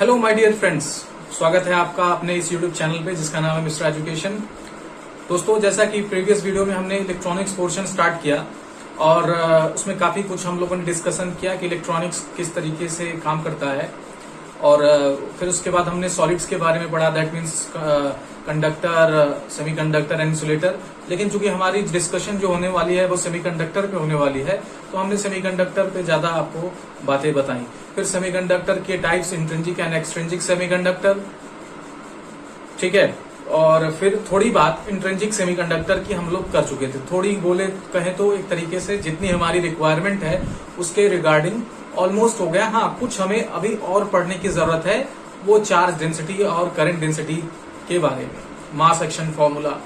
Hello my dear friends, स्वागत है आपका अपने इस यूट्यूब चैनल पे जिसका नाम है मिस्टर एजुकेशन। दोस्तों, जैसा कि प्रीवियस वीडियो में हमने इलेक्ट्रॉनिक्स पोर्शन स्टार्ट किया और उसमें काफी कुछ हम लोगों ने डिस्कशन किया कि इलेक्ट्रॉनिक्स किस तरीके से काम करता है और फिर उसके बाद हमने सॉलिड्स के बारे में पढ़ा, that means conductor, semiconductor and insulator. लेकिन चूंकि हमारी डिस्कशन जो होने वाली है वो सेमीकंडक्टर पे होने वाली है, तो हमने सेमीकंडक्टर पे ज्यादा आपको बातें बताई। फिर सेमीकंडक्टर के types, intrinsic and extrinsic semiconductor, ठीक है। और फिर थोड़ी बात इंट्रिंसिक सेमीकंडक्टर की हम लोग कर चुके थे, थोड़ी बोले कहें तो एक तरीके से जितनी हमारी रिक्वायरमेंट है उसके रिगार्डिंग ऑलमोस्ट हो गया। हाँ, कुछ हमें अभी और पढ़ने की जरूरत है, वो चार्ज डेंसिटी और करंट डेंसिटी के बारे में, मास एक्शन फॉर्मूला,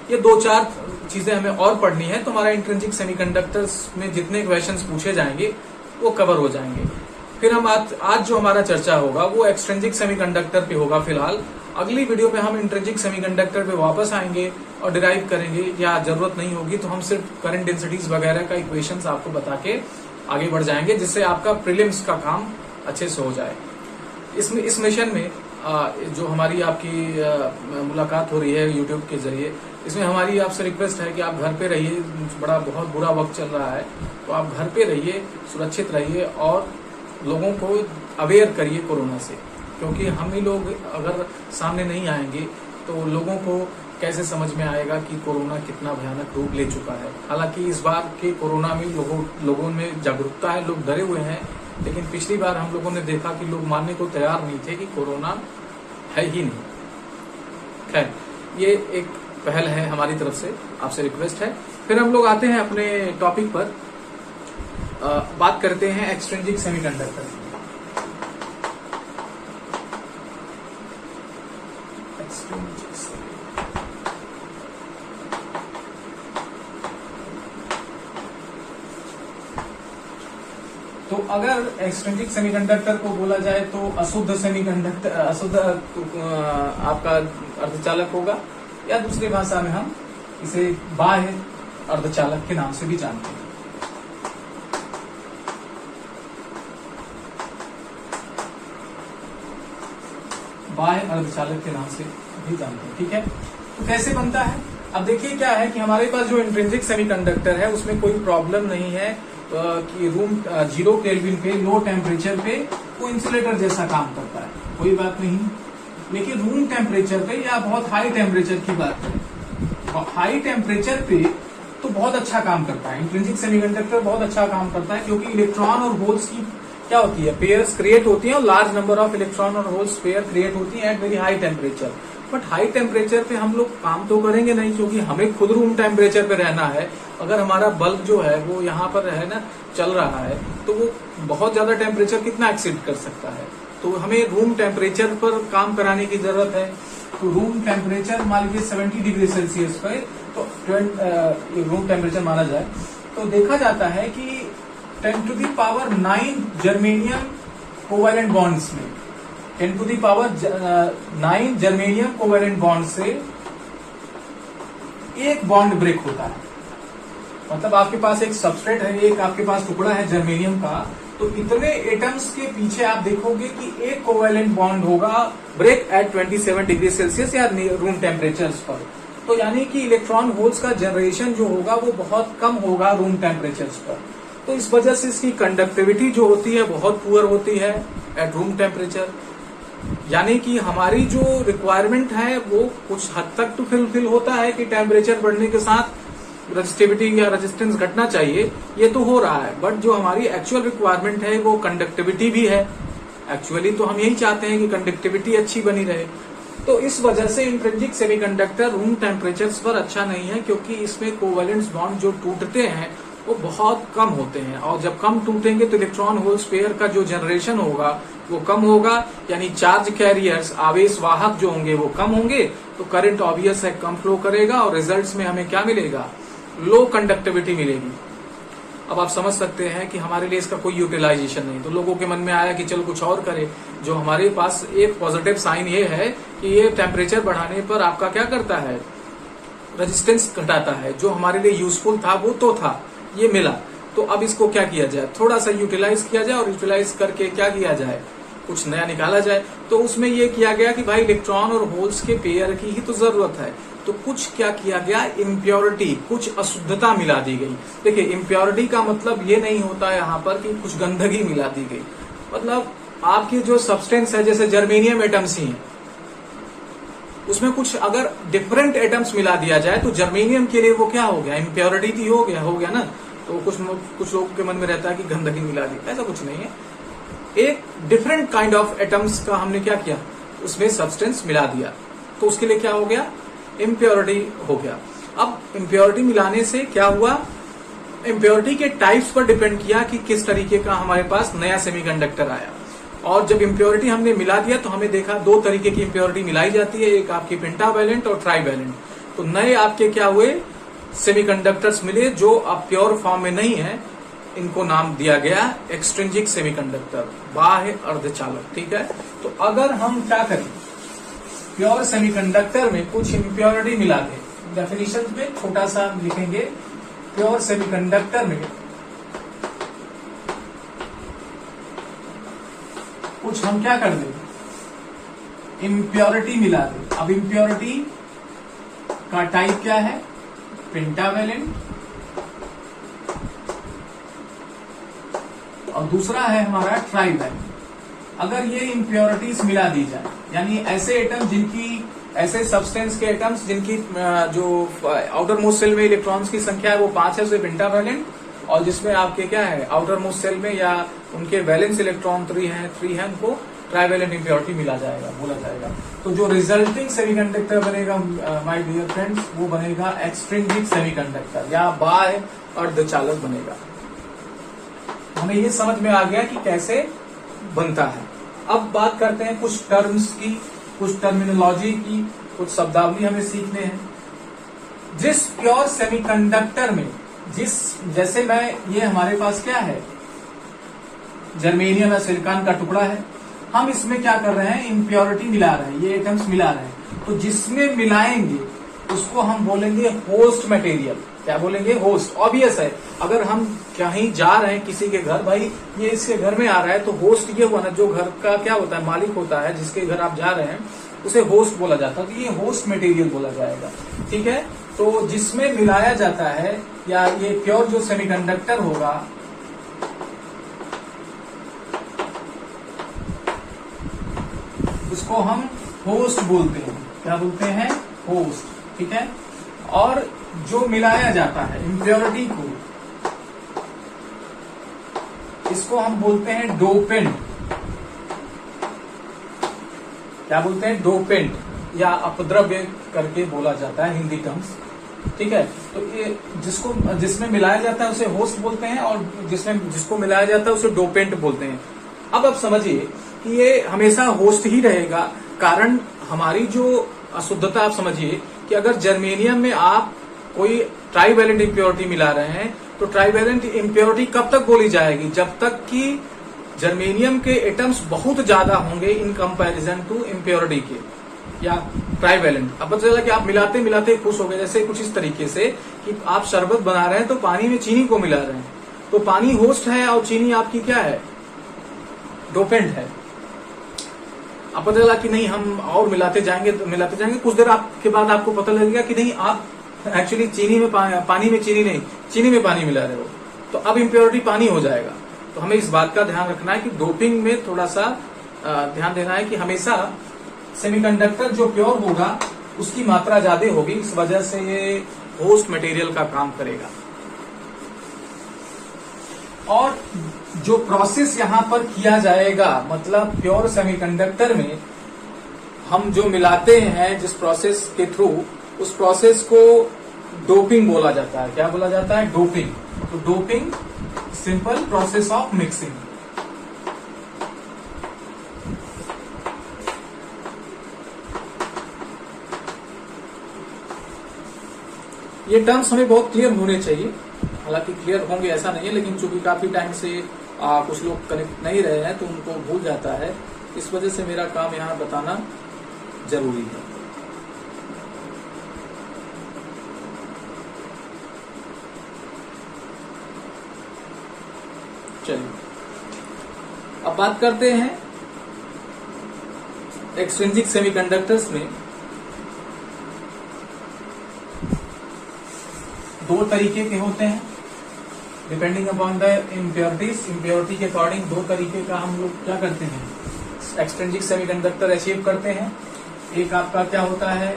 ये दो चार चीजें हमें और पढ़नी है। तो हमारा इंट्रिंसिक सेमीकंडक्टर्स में जितने क्वेश्चंस पूछे जाएंगे वो कवर हो जाएंगे। फिर हम आज जो हमारा चर्चा होगा वो एक्सट्रिंसिक सेमीकंडक्टर पे होगा। फिलहाल अगली वीडियो पे हम इंट्रिंसिक सेमीकंडक्टर पे वापस आएंगे और डिराइव करेंगे, या जरूरत नहीं होगी तो हम सिर्फ करंट डेंसिटीज वगैरह का इक्वेशंस आपको बता के आगे बढ़ जाएंगे, जिससे आपका प्रीलिम्स का काम अच्छे से हो जाए। इस मिशन में जो हमारी आपकी मुलाकात हो रही है यूट्यूब के जरिए, इसमें हमारी आपसे रिक्वेस्ट है कि आप घर पे रहिए। बहुत बुरा वक्त चल रहा है, तो आप घर पे रहिए, सुरक्षित रहिए और लोगों को अवेयर करिए कोरोना से, क्योंकि हम ही लोग अगर सामने नहीं आएंगे तो लोगों को कैसे समझ में आएगा कि कोरोना कितना भयानक रूप ले चुका है। हालांकि इस बार के कोरोना में लोगों में जागरूकता है, लोग डरे हुए हैं, लेकिन पिछली बार हम लोगों ने देखा कि लोग मानने को तैयार नहीं थे कि कोरोना है ही नहीं। खैर, ये एक पहल है हमारी तरफ से, आपसे रिक्वेस्ट है। फिर हम लोग आते हैं अपने टॉपिक पर, बात करते हैं एक्सट्रिंसिक सेमीकंडक्टर। तो अगर एक्सट्रिंसिक सेमीकंडक्टर को बोला जाए तो अशुद्ध सेमीकंडक्टर, अशुद्ध आपका अर्धचालक होगा, या दूसरी भाषा में हम इसे बाह्य अर्धचालक के नाम से भी जानते हैं। बाह्य अर्धचालक के नाम से भी जानते हैं, ठीक है। तो कैसे बनता है? अब देखिए क्या है कि हमारे पास जो इंट्रिंसिक सेमीकंडक्टर है उसमें कोई प्रॉब्लम नहीं है कि रूम 0 केल्विन पे, लो टेम्परेचर पे वो इंसुलेटर जैसा काम करता है, कोई बात नहीं। लेकिन रूम टेम्परेचर पे या बहुत हाई टेम्परेचर की बात करें, हाई टेम्परेचर पे तो बहुत अच्छा काम करता है इंट्रिंसिक सेमीकंडक्टर, बहुत अच्छा काम करता है, क्योंकि इलेक्ट्रॉन और होल्स की क्या होती है, पेयर्स क्रिएट होती हैं और लार्ज नंबर ऑफ इलेक्ट्रॉन और होल्स पेयर क्रिएट होती है at very high temperature. But high temperature पे हम लोग काम तो करेंगे नहीं, क्योंकि हमें खुद रूम टेम्परेचर पे रहना है। अगर हमारा बल्ब जो है वो यहाँ पर है ना, चल रहा है, तो वो बहुत ज्यादा टेम्परेचर कितना एक्सीड कर सकता है, तो हमें रूम टेम्परेचर पर काम कराने की जरूरत है। तो रूम टेम्परेचर मान लीजिए 70 डिग्री सेल्सियस पर, तो रूम टेम्परेचर माना जाए, तो देखा जाता है कि 10⁹ जर्मेनियम कोवैलेंट बॉन्ड्स में, 10⁹ जर्मेनियम कोवैलेंट बॉन्ड से एक बॉन्ड ब्रेक होता है। मतलब आपके पास एक सबस्ट्रेट है, एक आपके पास टुकड़ा है जर्मेनियम का, तो इतने एटम्स के पीछे आप देखोगे कि एक कोवैलेंट बॉन्ड होगा ब्रेक एट 27 डिग्री सेल्सियस या रूम टेम्परेचर्स पर। तो यानी कि इलेक्ट्रॉन होल्स का जनरेशन जो होगा वो बहुत कम होगा रूम टेम्परेचर्स पर। तो इस वजह से इसकी कंडक्टिविटी जो होती है बहुत पुअर होती है एट रूम टेम्परेचर। यानी कि हमारी जो रिक्वायरमेंट है वो कुछ हद तक तो फुलफिल होता है कि टेम्परेचर बढ़ने के साथ रेजिस्टिविटी या रेजिस्टेंस घटना चाहिए, ये तो हो रहा है। बट जो हमारी एक्चुअल रिक्वायरमेंट है वो कंडक्टिविटी भी है। एक्चुअली तो हम यही चाहते हैं कि कंडक्टिविटी अच्छी बनी रहे। तो इस वजह से इंट्रिंसिक सेमीकंडक्टर रूम टेम्परेचर्स पर अच्छा नहीं है, क्योंकि इसमें कोवैलेंस बॉन्ड जो टूटते हैं वो बहुत कम होते हैं, और जब कम टूटेंगे तो इलेक्ट्रॉन होल्स पेयर का जो जनरेशन होगा वो कम होगा, यानी चार्ज कैरियर्स, आवेश वाहक जो होंगे वो कम होंगे, तो करंट ऑब्वियस है कम फ्लो करेगा और रिजल्ट्स में हमें क्या मिलेगा, लो कंडक्टिविटी मिलेगी। अब आप समझ सकते हैं कि हमारे लिए इसका कोई यूटिलाइजेशन नहीं। तो लोगों के मन में आया कि चलो कुछ और करें। जो हमारे पास एक पॉजिटिव साइन ये है कि ये टेम्परेचर बढ़ाने पर आपका क्या करता है, रेजिस्टेंस घटाता है। जो हमारे लिए यूजफुल था वो तो था, ये मिला, तो अब इसको क्या किया जाए, थोड़ा सा यूटिलाइज किया जाए, और यूटिलाइज करके क्या किया जाए, कुछ नया निकाला जाए। तो उसमें ये किया गया कि भाई इलेक्ट्रॉन और होल्स के पेयर की ही तो जरूरत है, तो कुछ क्या किया गया, इम्प्योरिटी, कुछ अशुद्धता मिला दी गई। देखिए इम्प्योरिटी का मतलब ये नहीं होता है यहाँ पर कि कुछ गंदगी मिला दी गई, मतलब आपकी जो सब्सटेंस है, जैसे जर्मेनियम एटम्स ही है, उसमें कुछ अगर डिफरेंट एटम्स मिला दिया जाए तो जर्मेनियम के लिए वो क्या हो गया, इम्प्योरिटी थी, हो गया ना। तो कुछ लोगों के मन में रहता है कि गंदगी मिला दी, ऐसा कुछ नहीं है। एक डिफरेंट काइंड ऑफ एटम्स का हमने क्या किया, उसमें सब्सटेंस मिला दिया, तो उसके लिए क्या हो गया, इम्प्योरिटी हो गया। अब इम्प्योरिटी मिलाने से क्या हुआ, इम्प्योरिटी के टाइप्स पर डिपेंड किया कि किस तरीके का हमारे पास नया सेमीकंडक्टर आया। और जब इम्प्योरिटी हमने मिला दिया तो हमें देखा दो तरीके की इम्प्योरिटी मिलाई जाती है, एक आपकी पेंटावैलेंट और ट्राइवैलेंट। तो नए आपके क्या हुए, सेमीकंडक्टर्स मिले जो अब प्योर फॉर्म में नहीं है, इनको नाम दिया गया एक्सट्रिंजिक सेमीकंडक्टर, बाह्य अर्धचालक। ठीक है, तो अगर हम क्या करें, प्योर सेमीकंडक्टर में कुछ इम्प्योरिटी मिला दे, डेफिनेशन में छोटा सा लिखेंगे, प्योर सेमीकंडक्टर में कुछ हम क्या कर दें, इम्प्योरिटी मिला दे। अब इम्प्योरिटी का टाइप क्या है, पेंटावैलेंट, और दूसरा है हमारा ट्राइवैलेंट। अगर ये इम्प्योरिटीज मिला दी जाए, यानी ऐसे एटम जिनकी, ऐसे सब्सटेंस के एटम्स जिनकी जो आउटर मोस्ट सेल में इलेक्ट्रॉन्स की संख्या है वो 5 है, उसे पेंटावैलेंट, और जिसमें आपके क्या है, आउटर मोस्ट सेल में या उनके वैलेंस इलेक्ट्रॉन 3 है, उनको ट्राइवैलेंट इम्प्योरिटी मिला जाएगा, बोला जाएगा। तो जो रिजल्टिंग सेमीकंडक्टर बनेगा माय डियर फ्रेंड्स, वो बनेगा एक्सट्रिंजिक सेमीकंडक्टर या बाह्य अर्धचालक बनेगा। हमें ये समझ में आ गया कि कैसे बनता है। अब बात करते हैं कुछ टर्म्स की, कुछ टर्मिनोलॉजी की, कुछ शब्दावली हमें सीखने हैं। जिस प्योर सेमीकंडक्टर में, जैसे ये हमारे पास क्या है, जर्मेनियम या सिलिकॉन का टुकड़ा है, हम इसमें क्या कर रहे हैं, इम्प्योरिटी मिला रहे हैं, ये एटम्स मिला रहे हैं, तो जिसमें मिलाएंगे उसको हम बोलेंगे होस्ट मटेरियल। क्या बोलेंगे, होस्ट। ऑब्वियस है, अगर हम कहीं जा रहे हैं किसी के घर, भाई ये इसके घर में आ रहा है, तो होस्ट ये हुआ ना, जो घर का क्या होता है, मालिक होता है, जिसके घर आप जा रहे हैं उसे होस्ट बोला जाता है, तो ये होस्ट मटेरियल बोला जाएगा। ठीक है, तो जिसमें मिलाया जाता है, या ये प्योर जो सेमीकंडक्टर होगा, उसको हम होस्ट बोलते हैं। क्या बोलते हैं, होस्ट। ठीक है, और जो मिलाया जाता है इम्प्योरिटी को, इसको हम बोलते हैं डोपेंट। क्या बोलते हैं, डोपेंट, या अपद्रव्य करके बोला जाता है हिंदी टर्म्स। ठीक है, तो ये जिसमें मिलाया जाता है उसे होस्ट बोलते हैं, और जिसको मिलाया जाता है उसे डोपेंट बोलते हैं। अब आप समझिए कि ये हमेशा होस्ट ही रहेगा, कारण हमारी जो अशुद्धता, आप समझिए कि अगर जर्मेनियम में आप कोई ट्राइवैलेंट इम्प्योरिटी मिला रहे हैं, तो ट्राइवैलेंट इम्प्योरिटी कब तक बोली जाएगी, जब तक कि जर्मेनियम के एटम्स बहुत ज्यादा होंगे इन कंपैरिजन टू इम्प्योरिटी के, या ट्राइवैलेंट। अब पता चला कि आप मिलाते मिलाते खुश हो गए, जैसे कुछ इस तरीके से कि आप शरबत बना रहे हैं तो पानी में चीनी को मिला रहे हैं, तो पानी होस्ट है और चीनी आपकी क्या है, डोपेंट है। अब पता चला कि नहीं, हम और मिलाते जाएंगे, कुछ देर के बाद आपको पता लगेगा कि नहीं, आप एक्चुअली चीनी में पानी में चीनी नहीं, चीनी में पानी मिला रहे हो, तो अब इम्प्योरिटी पानी हो जाएगा। तो हमें इस बात का ध्यान रखना है कि डोपिंग में थोड़ा सा ध्यान देना है कि हमेशा सेमीकंडक्टर जो प्योर होगा उसकी मात्रा ज्यादा होगी, इस वजह से ये होस्ट मटेरियल का काम करेगा। और जो प्रोसेस यहाँ पर किया जाएगा, मतलब प्योर सेमीकंडक्टर में हम जो मिलाते हैं, जिस प्रोसेस के थ्रू, उस प्रोसेस को डोपिंग बोला जाता है। क्या बोला जाता है, डोपिंग। तो doping simple process of mixing. ये टर्म्स हमें बहुत क्लियर होने चाहिए, हालांकि क्लियर होंगे ऐसा नहीं है, लेकिन चूंकि काफी टाइम से कुछ लोग कनेक्ट नहीं रहे हैं तो उनको भूल जाता है, इस वजह से मेरा काम यहाँ बताना जरूरी है। चलिए अब बात करते हैं एक्सट्रिंसिक सेमीकंडक्टर्स में दो तरीके के होते हैं, depending upon the impurities. Impurity के अकॉर्डिंग दो तरीके का हम लोग क्या करते हैं, एक्सट्रिंसिक सेमीकंडक्टर अचीव करते हैं। एक आपका क्या होता है,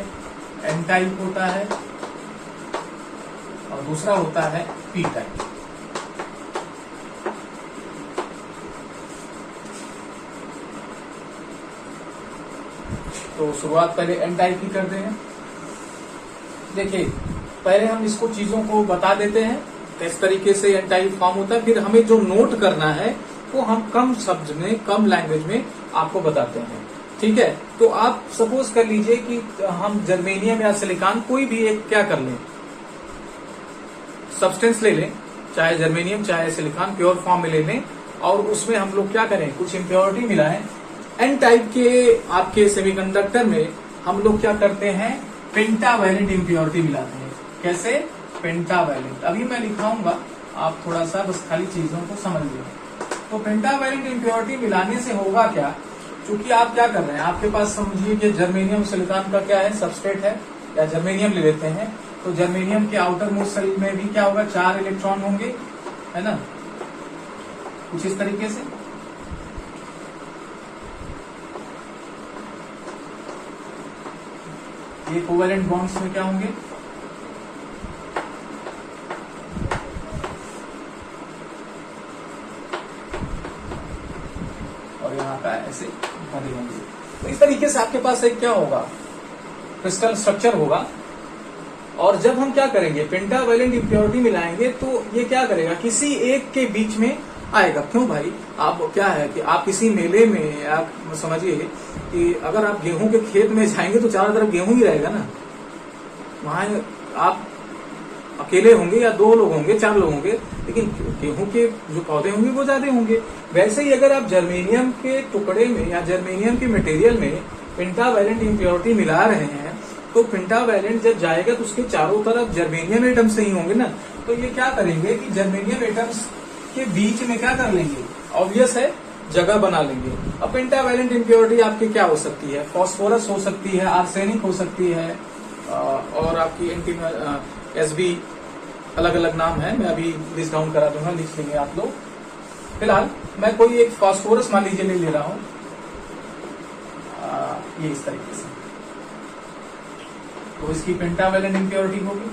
एन टाइप होता है, और दूसरा होता है पी टाइप। तो शुरुआत पहले एन टाइप की करते हैं। देखिए, पहले हम इसको चीजों को बता देते हैं किस तरीके से एन टाइप फॉर्म होता है, फिर हमें जो नोट करना है वो हम कम शब्द में, कम लैंग्वेज में आपको बताते हैं। ठीक है, तो आप सपोज कर लीजिए कि हम जर्मेनियम या सिलिकॉन कोई भी एक क्या कर लें, सब्सटेंस ले लें, चाहे जर्मेनियम चाहे सिलिकॉन, प्योर फॉर्म में ले लें, और उसमें हम लोग क्या करें, कुछ इम्प्योरिटी मिलाएं। एन टाइप के आपके सेमीकंडक्टर में हम लोग क्या करते हैं, पेंटावैलेंट इम्प्योरिटी मिलाते हैं। कैसे, पेंटावैलेंट। अभी मैं लिखाऊंगा, आप थोड़ा सा बस खाली चीजों को समझ लीजिए। तो पेंटावैलेंट इम्प्योरिटी मिलाने से होगा क्या, क्योंकि आप क्या कर रहे हैं, आपके पास समझिए कि जर्मेनियम सिलिकॉन का क्या है, सबस्ट्रेट है, या जर्मेनियम ले लेते हैं, तो जर्मेनियम के आउटर मोस्ट सेल में भी क्या होगा, 4 इलेक्ट्रॉन होंगे, है ना, कुछ इस तरीके से। ये कोवेलेंट बॉन्ड्स में क्या होंगे, और यहाँ का ऐसे बने होंगे। तो इस तरीके से आपके पास एक क्या होगा, क्रिस्टल स्ट्रक्चर होगा। और जब हम क्या करेंगे, पेंटावैलेंट इम्प्योरिटी मिलाएंगे, तो ये क्या करेगा, किसी एक के बीच में आएगा। क्यों भाई, आप क्या है कि आप किसी मेले में, आप समझिए कि अगर आप गेहूं के खेत में जाएंगे तो चारों तरफ गेहूं ही रहेगा ना, वहां आप अकेले होंगे या 2 लोग होंगे, 4 लोग होंगे, लेकिन गेहूं के जो पौधे होंगे वो ज्यादा होंगे। वैसे ही अगर आप जर्मेनियम के टुकड़े में या जर्मेनियम के मटेरियल में पेंटावैलेंट इम्प्योरिटी मिला रहे हैं, तो पेंटावैलेंट जब जाएगा तो उसके चारों तरफ जर्मेनियम एटम्स ही होंगे ना। तो ये क्या करेंगे कि जर्मेनियम एटम्स के बीच में क्या कर लेंगे, ऑब्वियस है, जगह बना लेंगे। अब पेंटावैलेंट इम्प्योरिटी आपकी क्या हो सकती है, फास्फोरस हो सकती है, आर्सेनिक हो सकती है, और आपकी SB, अलग अलग नाम है, मैं अभी लिस्ट डाउन करा दूंगा, लिख लेंगे आप लोग। फिलहाल मैं कोई एक फास्फोरस मान लीजिए ले रहा हूं, ये इस तरीके से, तो इसकी पेंटावैलेंट इम्प्योरिटी होगी।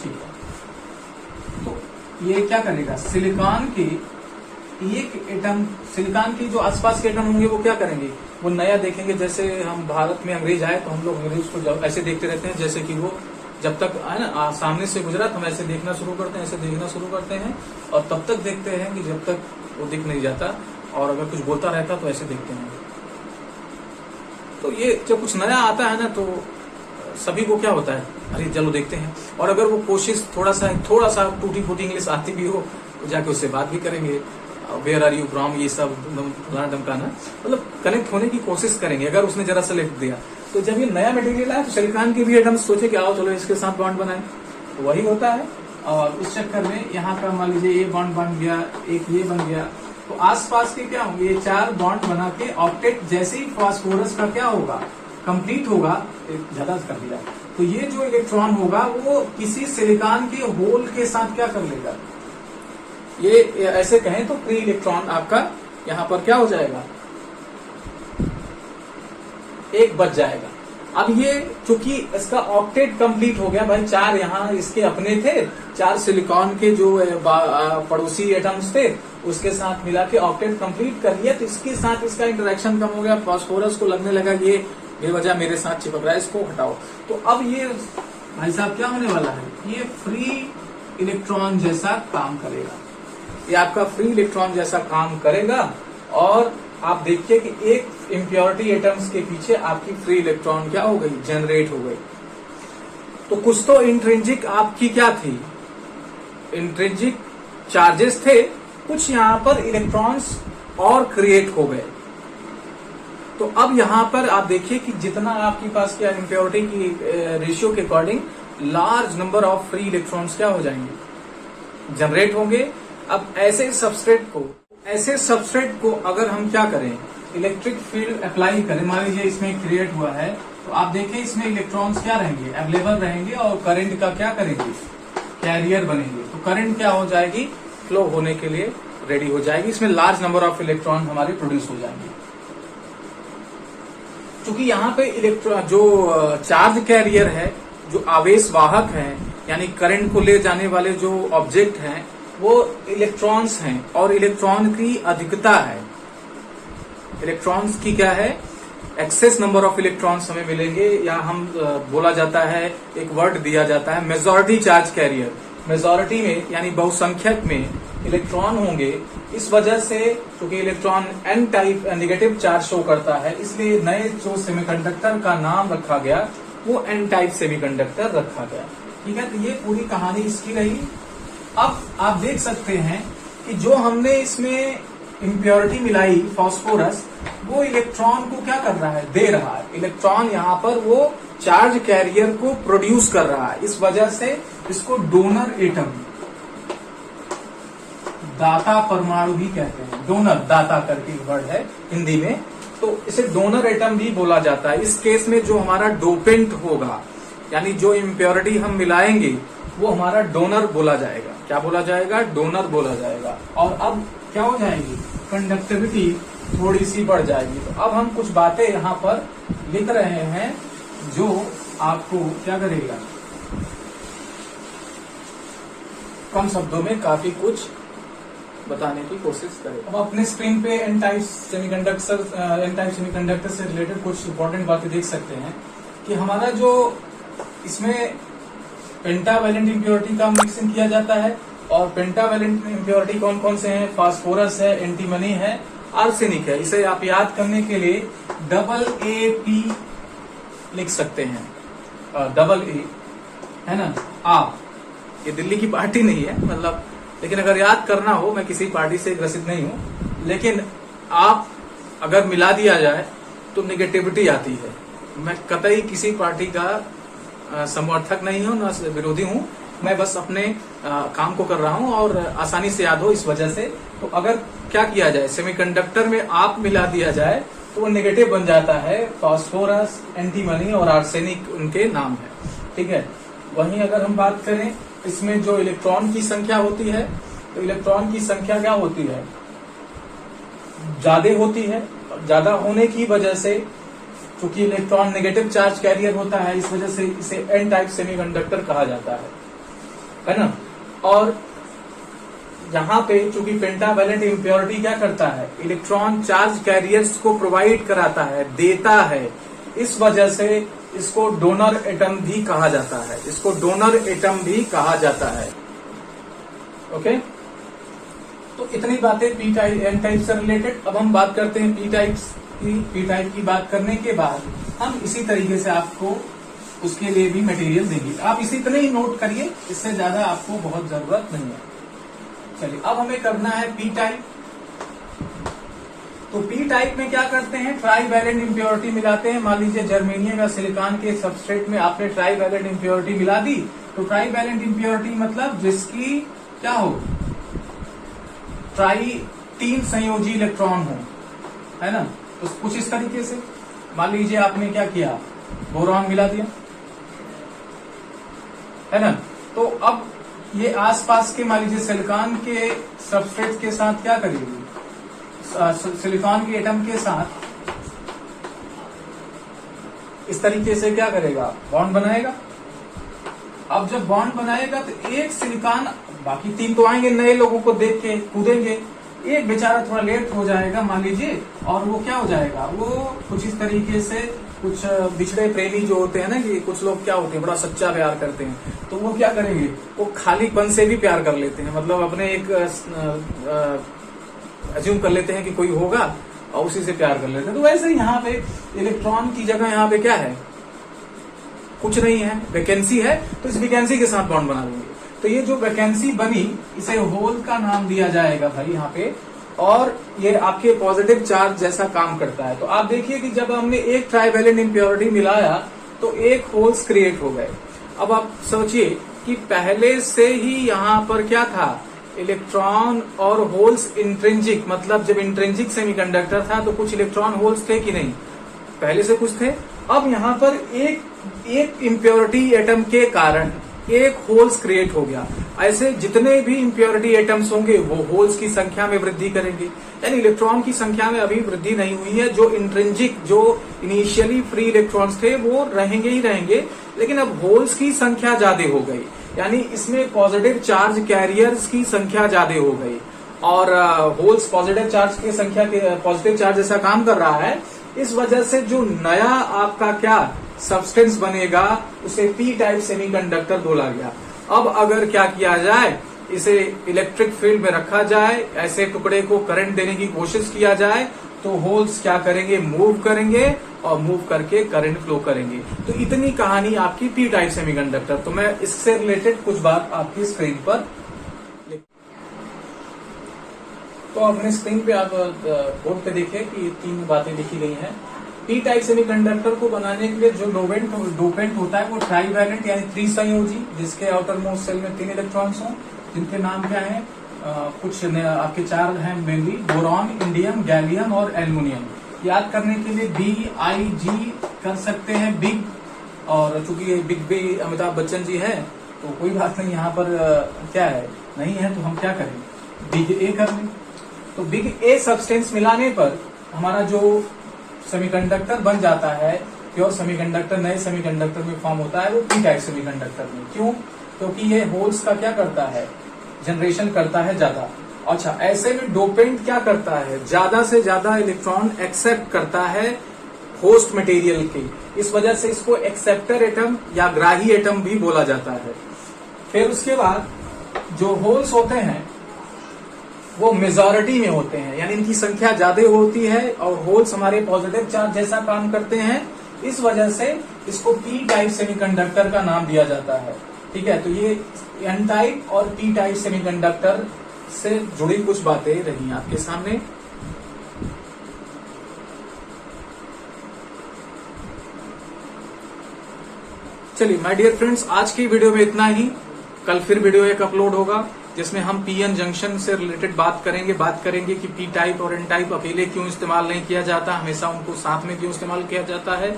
ठीक है, तो ये क्या करेगा, सिलिकॉन के एक एटम, सिलिकॉन की जो आसपास के एटम होंगे वो क्या करेंगे, वो नया देखेंगे। जैसे हम भारत में अंग्रेज आए तो हम लोग अंग्रेज को ऐसे देखते रहते हैं, जैसे कि वो जब तक है ना सामने से गुजरा तो हम ऐसे देखना शुरू करते हैं, ऐसे देखना शुरू करते हैं, और तब तक देखते हैं कि जब तक वो दिख नहीं जाता, और अगर कुछ बोलता रहता तो ऐसे देखते हैं। तो ये जब कुछ नया आता है ना तो सभी को क्या होता है, अरे चलो देखते हैं। और अगर वो कोशिश थोड़ा सा टूटी फूटी इंग्लिश आती भी हो तो जाके उससे बात भी करेंगे, वेयर आर यू फ्रॉम, ये सब फलाना धमकाना, मतलब कनेक्ट होने की कोशिश करेंगे। अगर उसने जरा सा लिख दिया, तो जब ये नया मटेरियल आया तो सिलिकॉन के भी एटम्स सोचे कि आओ चलो इसके साथ बॉन्ड बनाए, तो वही होता है। और उस चक्कर में यहाँ का मान लीजिए ये बॉन्ड बन गया, एक ये बन गया, तो आसपास के क्या होंगे, ये 4 बॉन्ड बना के ऑक्टेट, जैसे ही फास्फोरस का क्या होगा, कंप्लीट होगा, ज्यादा कर दिया, तो ये जो इलेक्ट्रॉन होगा वो किसी सिलिकॉन के होल के साथ क्या कर लेगा, ये ऐसे कहें तो फ्री इलेक्ट्रॉन आपका यहां पर क्या हो जाएगा, एक बच जाएगा। अब ये चूंकि इसका ऑक्टेट कंप्लीट हो गया भाई, 4 यहाँ इसके अपने थे, 4 सिलिकॉन के जो पड़ोसी एटम्स थे उसके साथ मिला के ऑक्टेट कंप्लीट कर लिया, तो इसके साथ इसका इंटरेक्शन कम हो गया, फास्फोरस को लगने लगा ये बेवजह मेरे साथ चिपक रहा है, इसको हटाओ। तो अब ये भाई साहब क्या होने वाला है, ये फ्री इलेक्ट्रॉन जैसा काम करेगा, ये आपका फ्री इलेक्ट्रॉन जैसा काम करेगा। और आप देखिए कि एक इम्प्योरिटी एटम्स के पीछे आपकी फ्री इलेक्ट्रॉन क्या हो गई, जनरेट हो गई। तो कुछ तो इंट्रिंसिक आपकी क्या थी, इंट्रिंसिक चार्जेस थे, कुछ यहां पर इलेक्ट्रॉन्स और क्रिएट हो गए। तो अब यहां पर आप देखिए कि जितना आपके पास क्या इम्प्योरिटी की रेशियो के according large number of free electrons क्या हो जाएंगे, जनरेट होंगे। अब ऐसे सबस्ट्रेट को अगर हम क्या करें, इलेक्ट्रिक फील्ड अप्लाई करें, मान लीजिए इसमें क्रिएट हुआ है, तो आप देखें इसमें इलेक्ट्रॉन्स क्या रहेंगे, अवेलेबल रहेंगे और करंट का क्या करेंगे, कैरियर बनेंगे। तो करंट क्या हो जाएगी, फ्लो होने के लिए रेडी हो जाएगी। इसमें लार्ज नंबर ऑफ इलेक्ट्रॉन हमारे प्रोड्यूस हो जाएंगे। क्योंकि यहाँ पे इलेक्ट्रॉन जो चार्ज कैरियर है, जो आवेश वाहक है, यानी करंट को ले जाने वाले जो ऑब्जेक्ट हैं वो इलेक्ट्रॉन्स हैं और इलेक्ट्रॉन की अधिकता है। इलेक्ट्रॉन्स की क्या है, एक्सेस नंबर ऑफ इलेक्ट्रॉन्स हमें मिलेंगे, या हम बोला जाता है, एक वर्ड दिया जाता है मेजॉरिटी चार्ज कैरियर। मेजॉरिटी में यानी बहुसंख्यक में इलेक्ट्रॉन होंगे। इस वजह से क्योंकि electron N type negative charge show करता है, इसलिए नए जो सेमीकंडक्टर का नाम रखा गया वो एन टाइप सेमीकंडक्टर रखा गया। ठीक है, तो ये पूरी कहानी इसकी रही। अब आप देख सकते हैं कि जो हमने इसमें इम्प्योरिटी मिलाई फास्फोरस, वो इलेक्ट्रॉन को क्या कर रहा है, दे रहा है। इलेक्ट्रॉन यहाँ पर वो चार्ज कैरियर को प्रोड्यूस कर रहा है। इस वजह से इसको डोनर एटम, दाता परमाणु भी कहते हैं। डोनर, दाता करके वर्ड है हिंदी में, तो इसे डोनर एटम भी बोला जाता है। इस केस में जो हमारा डोपेंट होगा, यानी जो इम्प्योरिटी हम मिलाएंगे, वो हमारा डोनर बोला जाएगा। क्या बोला जाएगा, डोनर बोला जाएगा। और अब क्या हो जाएगी, कंडक्टिविटी थोड़ी सी बढ़ जाएगी। तो अब हम कुछ बातें यहाँ पर लिख रहे हैं जो आपको क्या करेगा, कम शब्दों में काफी कुछ बताने की कोशिश करेगा। अब अपने स्क्रीन पे एन टाइप सेमीकंडक्टर से रिलेटेड कुछ इंपॉर्टेंट बातें देख सकते हैं कि हमारा जो इसमें पेंटावैलेंट इम्प्योरिटी का मिक्सिंग किया जाता है। और पेंटावैलेंट इम्प्योरिटी कौन कौन से हैं, फास्फोरस है, एंटीमनी है, आर्सेनिक है। इसे आप याद करने के लिए AA लिख सकते हैं, AA है ना। आप, ये दिल्ली की पार्टी नहीं है मतलब, लेकिन अगर याद करना हो, मैं किसी पार्टी से ग्रसित नहीं हूं, लेकिन आप अगर मिला दिया जाए तो नेगेटिविटी आती है। मैं कतई किसी पार्टी का समर्थक नहीं हूं, न विरोधी हूं, मैं बस अपने काम को कर रहा हूं और आसानी से याद हो इस वजह से। तो अगर क्या किया जाए, सेमीकंडक्टर में आप मिला दिया जाए तो वो नेगेटिव बन जाता है। फास्फोरस, एंटीमनी और आर्सेनिक उनके नाम है। ठीक है, वहीं अगर हम बात करें इसमें जो इलेक्ट्रॉन की संख्या होती है, तो इलेक्ट्रॉन की संख्या क्या होती है, ज्यादा होती है। ज्यादा होने की वजह से, क्योंकि इलेक्ट्रॉन नेगेटिव चार्ज कैरियर होता है, इस वजह से इसे एन टाइप सेमीकंडक्टर कहा जाता है ना। और यहाँ पे चूंकि पेंटावैलेंट इम्प्योरिटी क्या करता है, इलेक्ट्रॉन चार्ज कैरियर्स को प्रोवाइड कराता है, देता है। इस वजह से इसको डोनर एटम भी कहा जाता है। इसको डोनर एटम भी कहा जाता है। ओके, तो इतनी बातें पी टाइप एन टाइप से रिलेटेड। अब हम बात करते हैं पी टाइप की बात करने के बाद हम इसी तरीके से आपको उसके लिए भी मटेरियल देंगे। आप इसी तरह ही नोट करिए, इससे ज्यादा आपको बहुत जरूरत नहीं है। चलिए, अब हमें करना है पी टाइप। तो पी टाइप में क्या करते हैं, ट्राईवैलेंट इम्प्योरिटी मिलाते हैं। मान लीजिए जर्मेनियम या सिलिकॉन के सबस्ट्रेट में आपने ट्राईवैलेंट इम्प्योरिटी मिला दी। तो ट्राईवैलेंट इम्प्योरिटी मतलब जिसकी क्या हो, तीन संयोजी इलेक्ट्रॉन हो, है ना। तो कुछ इस तरीके से मान लीजिए आपने क्या किया, बोरॉन मिला दिया, है ना। तो अब ये आसपास के मान लीजिए सिलिकॉन के सबस्ट्रेट के साथ क्या करेगी, सिलिकॉन के एटम के साथ इस तरीके से क्या करेगा, बॉन्ड बनाएगा। अब जब बॉन्ड बनाएगा तो एक सिलिकॉन, बाकी तीन तो आएंगे नए लोगों को देख के कूदेंगे, एक बेचारा थोड़ा लेट हो जाएगा मान लीजिए, और वो क्या हो जाएगा, वो कुछ इस तरीके से, कुछ बिछड़े प्रेमी जो होते हैं ना, कि कुछ लोग क्या होते हैं, बड़ा सच्चा प्यार करते हैं, तो वो क्या करेंगे, वो खालीपन से भी प्यार कर लेते हैं। मतलब अपने एक अज्यूम कर लेते हैं कि कोई होगा और उसी से प्यार कर लेते हैं। तो वैसे ही यहाँ पे इलेक्ट्रॉन की जगह यहाँ पे क्या है, कुछ नहीं है, वैकेंसी है, तो इस वैकेंसी के साथ बॉन्ड बना देंगे। तो ये जो वैकेंसी बनी, इसे होल का नाम दिया जाएगा भाई यहाँ पे, और ये आपके पॉजिटिव चार्ज जैसा काम करता है। तो आप देखिए कि जब हमने एक ट्राईवैलेंट इम्प्योरिटी मिलाया तो एक होल्स क्रिएट हो गए। अब आप सोचिए कि पहले से ही यहाँ पर क्या था, इलेक्ट्रॉन और होल्स इंट्रिंजिक, मतलब जब इंट्रिंजिक सेमीकंडक्टर था तो कुछ इलेक्ट्रॉन होल्स थे कि नहीं, पहले से कुछ थे। अब यहाँ पर एक इम्प्योरिटी एटम के कारण एक होल्स क्रिएट हो गया। ऐसे जितने भी इम्प्योरिटी एटम्स होंगे वो होल्स की संख्या में वृद्धि करेंगे, यानी इलेक्ट्रॉन की संख्या में अभी वृद्धि नहीं हुई है। जो इंट्रिंजिक, जो इनिशियली फ्री इलेक्ट्रॉन्स थे वो रहेंगे ही रहेंगे, लेकिन अब होल्स की संख्या ज्यादा हो गई, यानी इसमें पॉजिटिव चार्ज कैरियर्स की संख्या ज्यादा हो गई। और होल्स पॉजिटिव चार्ज की संख्या के पॉजिटिव चार्ज जैसा काम कर रहा है, इस वजह से जो नया आपका क्या सब्सटेंस बनेगा उसे पी टाइप सेमीकंडक्टर बोला गया। अब अगर क्या किया जाए, इसे इलेक्ट्रिक फील्ड में रखा जाए, ऐसे टुकड़े को करंट देने की कोशिश किया जाए, तो होल्स क्या करेंगे, मूव करेंगे और मूव करके करंट फ्लो करेंगे। तो इतनी कहानी आपकी पी टाइप सेमीकंडक्टर। तो मैं इससे रिलेटेड कुछ बात आपकी स्क्रीन पर, तो अपने स्क्रीन पे आप बोर्ड पे देखिए कि 3 बातें लिखी गई हैं। पी टाइप सेमीकंडक्टर को बनाने के लिए जो डोपेंट होता है वो ट्राईवैलेंट यानी त्रिसंयोजी, जिसके आउटर मोस्ट सेल में 3 इलेक्ट्रॉन्स हों, जिनके नाम क्या है, कुछ आपके 4 हैं मेनली, बोरॉन, इंडियम, गैलियम और एल्युमिनियम। याद करने के लिए BIG कर सकते हैं, बिग, और चूंकि बिग भी अमिताभ बच्चन जी है तो कोई बात नहीं, यहाँ पर क्या है, नहीं है तो हम क्या करें, बिग ए कर लें। तो बिग ए सब्सटेंस मिलाने पर हमारा जो सेमीकंडक्टर बन जाता है, प्योर सेमीकंडक्टर, नए सेमीकंडक्टर में फॉर्म होता है वो पी टाइप सेमीकंडक्टर में। क्यों? क्योंकि ये होल्स का क्या करता है, जनरेशन करता है ज्यादा। अच्छा, ऐसे में डोपेंट क्या करता है, ज्यादा से ज्यादा इलेक्ट्रॉन एक्सेप्ट करता है होस्ट मटेरियल के, इस वजह से इसको एक्सेप्टर एटम या ग्राही एटम भी बोला जाता है। फिर उसके बाद जो होल्स होते हैं वो मेजॉरिटी में होते हैं, यानी इनकी संख्या ज्यादा होती है और होल्स हमारे पॉजिटिव चार्ज जैसा काम करते हैं, इस वजह से इसको पी टाइप सेमीकंडक्टर का नाम दिया जाता है। ठीक है, तो ये एन टाइप और पी टाइप सेमीकंडक्टर से जुड़ी कुछ बातें रही आपके सामने। चलिए माय डियर फ्रेंड्स, आज की वीडियो में इतना ही। कल फिर वीडियो एक अपलोड होगा जिसमें हम पीएन जंक्शन से रिलेटेड बात करेंगे कि पी टाइप और एन टाइप अकेले क्यों इस्तेमाल नहीं किया जाता, हमेशा उनको साथ में क्यों इस्तेमाल किया जाता है।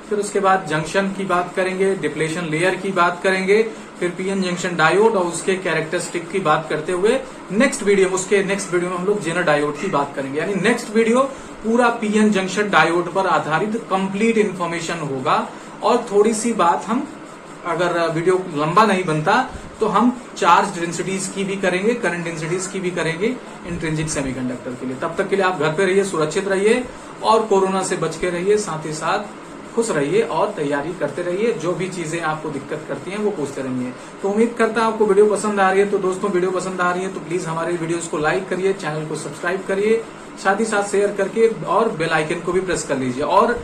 फिर उसके बाद जंक्शन की बात करेंगे, डिप्लेशन लेयर की बात करेंगे, फिर पीएन जंक्शन डायोड और उसके कैरेक्टरिस्टिक की बात करते हुए नेक्स्ट वीडियो में हम लोग जेनर डायोड की बात करेंगे। यानी नेक्स्ट वीडियो पूरा पीएन जंक्शन डायोड पर आधारित कंप्लीट इन्फॉर्मेशन होगा। और थोड़ी सी बात हम, अगर वीडियो लंबा नहीं बनता तो हम चार्ज डेंसिटीज की भी करेंगे, करंट डेंसिटीज की भी करेंगे इंट्रिंसिक सेमीकंडक्टर के लिए। तब तक के लिए आप घर पे रहिए, सुरक्षित रहिए और कोरोना से बच के रहिए, साथ ही साथ खुश रहिए और तैयारी करते रहिए। जो भी चीजें आपको दिक्कत करती हैं वो पूछते रहिए। तो उम्मीद करता हूं आपको वीडियो पसंद आ रही है। तो दोस्तों, वीडियो पसंद आ रही है तो प्लीज हमारे वीडियोस को लाइक करिए, चैनल को सब्सक्राइब करिए, साथ ही साथ शेयर करके और बेल आइकन को भी प्रेस कर लीजिए। और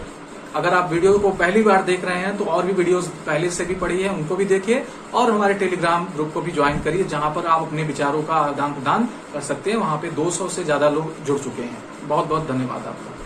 अगर आप वीडियो को पहली बार देख रहे हैं तो और भी वीडियोस पहले से भी पड़ी है, उनको भी देखिए और हमारे टेलीग्राम ग्रुप को भी ज्वाइन करिए, जहां पर आप अपने विचारों का आदान प्रदान कर सकते हैं। वहां पे 200 से ज्यादा लोग जुड़ चुके हैं। बहुत बहुत धन्यवाद आपका।